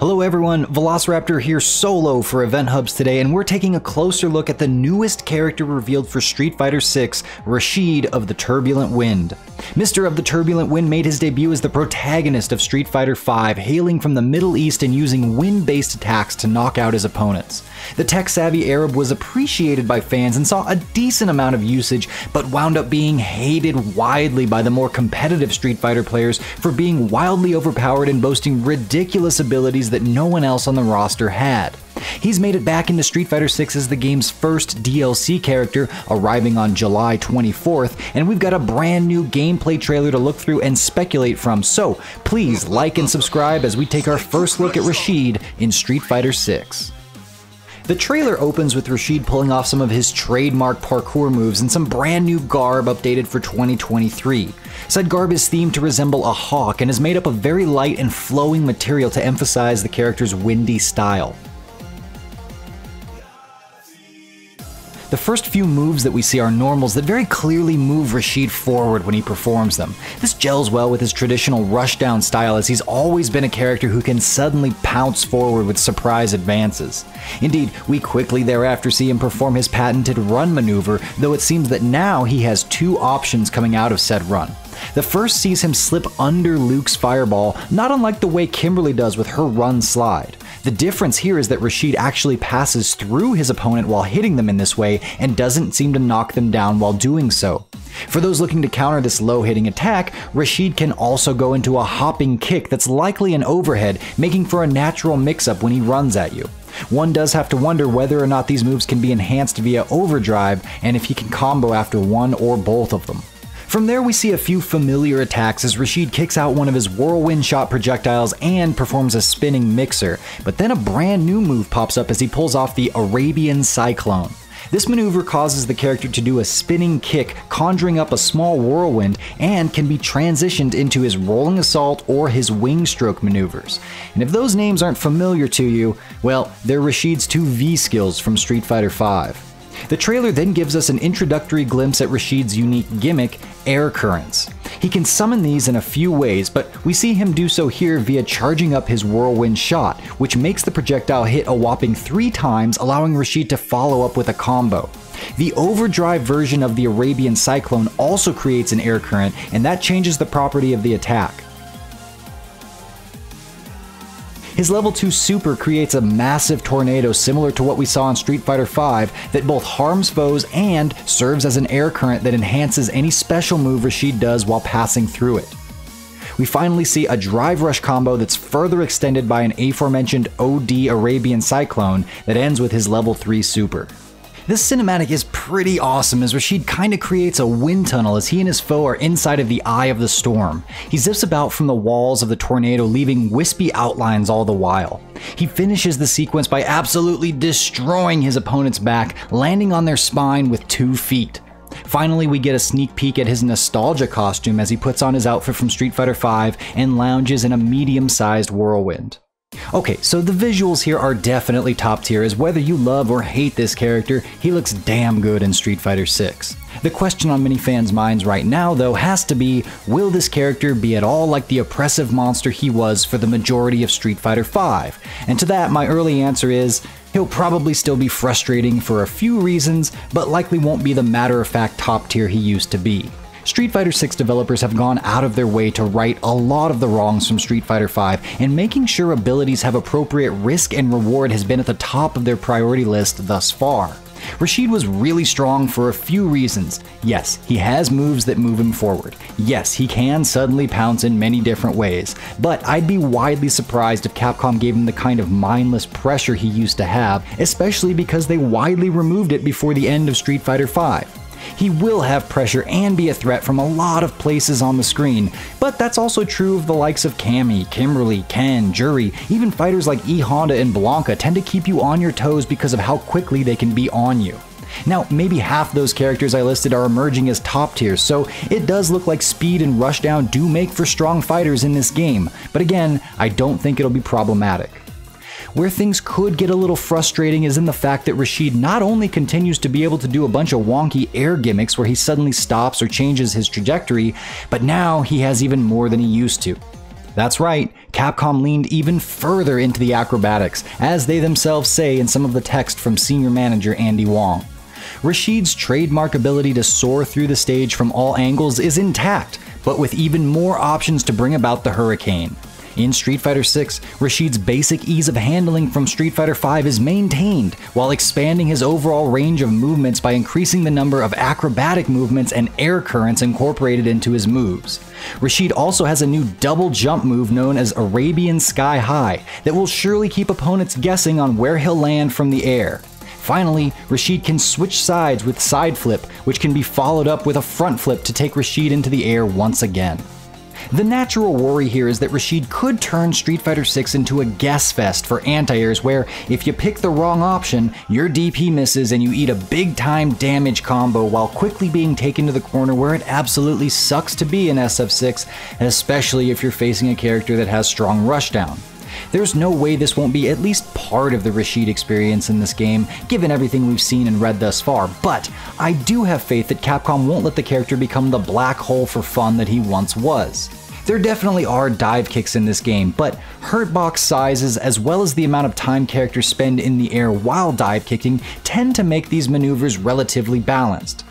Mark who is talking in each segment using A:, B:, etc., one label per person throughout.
A: Hello everyone, Velociraptor here solo for EventHubs today, and we're taking a closer look at the newest character revealed for Street Fighter 6, Rashid of the Turbulent Wind. Mr. of the Turbulent Wind made his debut as the protagonist of Street Fighter 5, hailing from the Middle East and using wind-based attacks to knock out his opponents. The tech-savvy Arab was appreciated by fans and saw a decent amount of usage, but wound up being hated widely by the more competitive Street Fighter players for being wildly overpowered and boasting ridiculous abilities that no one else on the roster had. He's made it back into Street Fighter 6 as the game's first DLC character, arriving on July 24th, and we've got a brand new gameplay trailer to look through and speculate from, so please like and subscribe as we take our first look at Rashid in Street Fighter 6. The trailer opens with Rashid pulling off some of his trademark parkour moves and some brand new garb updated for 2023. Said garb is themed to resemble a hawk and is made up of very light and flowing material to emphasize the character's windy style. The first few moves that we see are normals that very clearly move Rashid forward when he performs them. This gels well with his traditional rushdown style, as he's always been a character who can suddenly pounce forward with surprise advances. Indeed, we quickly thereafter see him perform his patented run maneuver, though it seems that now he has two options coming out of said run. The first sees him slip under Luke's fireball, not unlike the way Kimberly does with her run slide. The difference here is that Rashid actually passes through his opponent while hitting them in this way and doesn't seem to knock them down while doing so. For those looking to counter this low-hitting attack, Rashid can also go into a hopping kick that's likely an overhead, making for a natural mix-up when he runs at you. One does have to wonder whether or not these moves can be enhanced via overdrive, and if he can combo after one or both of them. From there we see a few familiar attacks as Rashid kicks out one of his whirlwind shot projectiles and performs a spinning mixer, but then a brand new move pops up as he pulls off the Arabian Cyclone. This maneuver causes the character to do a spinning kick, conjuring up a small whirlwind, and can be transitioned into his rolling assault or his wing stroke maneuvers. And if those names aren't familiar to you, well, they're Rashid's two V skills from Street Fighter 5. The trailer then gives us an introductory glimpse at Rashid's unique gimmick, air currents. He can summon these in a few ways, but we see him do so here via charging up his whirlwind shot, which makes the projectile hit a whopping 3 times, allowing Rashid to follow up with a combo. The overdrive version of the Arabian Cyclone also creates an air current, and that changes the property of the attack. His level 2 super creates a massive tornado similar to what we saw in Street Fighter 5 that both harms foes and serves as an air current that enhances any special move Rashid does while passing through it. We finally see a drive rush combo that's further extended by an aforementioned OD Arabian Cyclone that ends with his level 3 super. This cinematic is pretty awesome as Rashid kinda creates a wind tunnel as he and his foe are inside of the eye of the storm. He zips about from the walls of the tornado, leaving wispy outlines all the while. He finishes the sequence by absolutely destroying his opponent's back, landing on their spine with 2 feet. Finally, we get a sneak peek at his nostalgia costume as he puts on his outfit from Street Fighter 5 and lounges in a medium-sized whirlwind. Okay, so the visuals here are definitely top tier, as whether you love or hate this character, he looks damn good in Street Fighter 6. The question on many fans' minds right now, though, has to be, will this character be at all like the oppressive monster he was for the majority of Street Fighter 5? And to that, my early answer is, he'll probably still be frustrating for a few reasons, but likely won't be the matter-of-fact top tier he used to be. Street Fighter 6 developers have gone out of their way to right a lot of the wrongs from Street Fighter 5, and making sure abilities have appropriate risk and reward has been at the top of their priority list thus far. Rashid was really strong for a few reasons. Yes, he has moves that move him forward. Yes, he can suddenly pounce in many different ways, but I'd be widely surprised if Capcom gave him the kind of mindless pressure he used to have, especially because they widely removed it before the end of Street Fighter 5. He will have pressure and be a threat from a lot of places on the screen, but that's also true of the likes of Cammy, Kimberly, Ken, Jury. Even fighters like E Honda and Blanca tend to keep you on your toes because of how quickly they can be on you. Now, maybe half those characters I listed are emerging as top tiers, so it does look like speed and rushdown do make for strong fighters in this game, but again, I don't think it'll be problematic. Where things could get a little frustrating is in the fact that Rashid not only continues to be able to do a bunch of wonky air gimmicks where he suddenly stops or changes his trajectory, but now he has even more than he used to. That's right, Capcom leaned even further into the acrobatics, as they themselves say in some of the text from senior manager Andy Wong. Rashid's trademark ability to soar through the stage from all angles is intact, but with even more options to bring about the hurricane. In Street Fighter 6, Rashid's basic ease of handling from Street Fighter 5 is maintained, while expanding his overall range of movements by increasing the number of acrobatic movements and air currents incorporated into his moves. Rashid also has a new double jump move known as Arabian Sky High that will surely keep opponents guessing on where he'll land from the air. Finally, Rashid can switch sides with side flip, which can be followed up with a front flip to take Rashid into the air once again. The natural worry here is that Rashid could turn Street Fighter 6 into a guess fest for anti-airs where, if you pick the wrong option, your DP misses and you eat a big-time damage combo while quickly being taken to the corner where it absolutely sucks to be in SF6, especially if you're facing a character that has strong rushdown. There's no way this won't be at least part of the Rashid experience in this game, given everything we've seen and read thus far, but I do have faith that Capcom won't let the character become the black hole for fun that he once was. There definitely are dive kicks in this game, but hurtbox sizes as well as the amount of time characters spend in the air while dive kicking tend to make these maneuvers relatively balanced.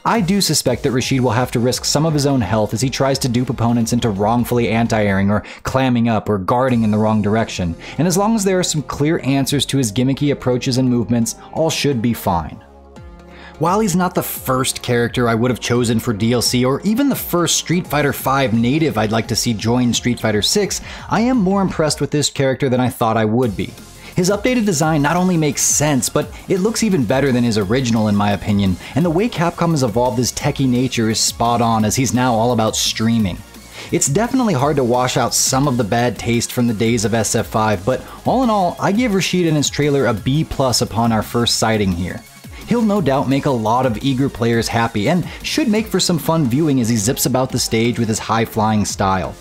A: I do suspect that Rashid will have to risk some of his own health as he tries to dupe opponents into wrongfully anti-airing or clamming up or guarding in the wrong direction, and as long as there are some clear answers to his gimmicky approaches and movements, all should be fine. While he's not the first character I would have chosen for DLC or even the first Street Fighter V native I'd like to see join Street Fighter 6, I am more impressed with this character than I thought I would be. His updated design not only makes sense, but it looks even better than his original in my opinion, and the way Capcom has evolved his techie nature is spot on as he's now all about streaming. It's definitely hard to wash out some of the bad taste from the days of SF5, but all in all, I give Rashid and his trailer a B+ upon our first sighting here. He'll no doubt make a lot of eager players happy, and should make for some fun viewing as he zips about the stage with his high-flying style.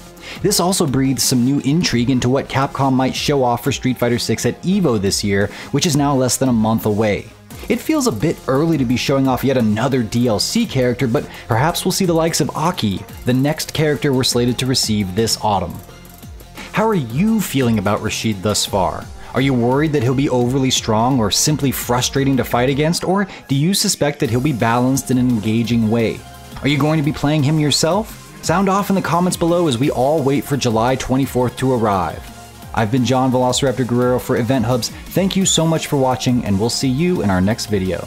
A: This also breathes some new intrigue into what Capcom might show off for Street Fighter 6 at EVO this year, which is now less than a month away. It feels a bit early to be showing off yet another DLC character, but perhaps we'll see the likes of Aki, the next character we're slated to receive this autumn. How are you feeling about Rashid thus far? Are you worried that he'll be overly strong or simply frustrating to fight against, or do you suspect that he'll be balanced in an engaging way? Are you going to be playing him yourself? Sound off in the comments below as we all wait for July 24th to arrive. I've been John Velociraptor Guerrero for EventHubs. Thank you so much for watching, and we'll see you in our next video.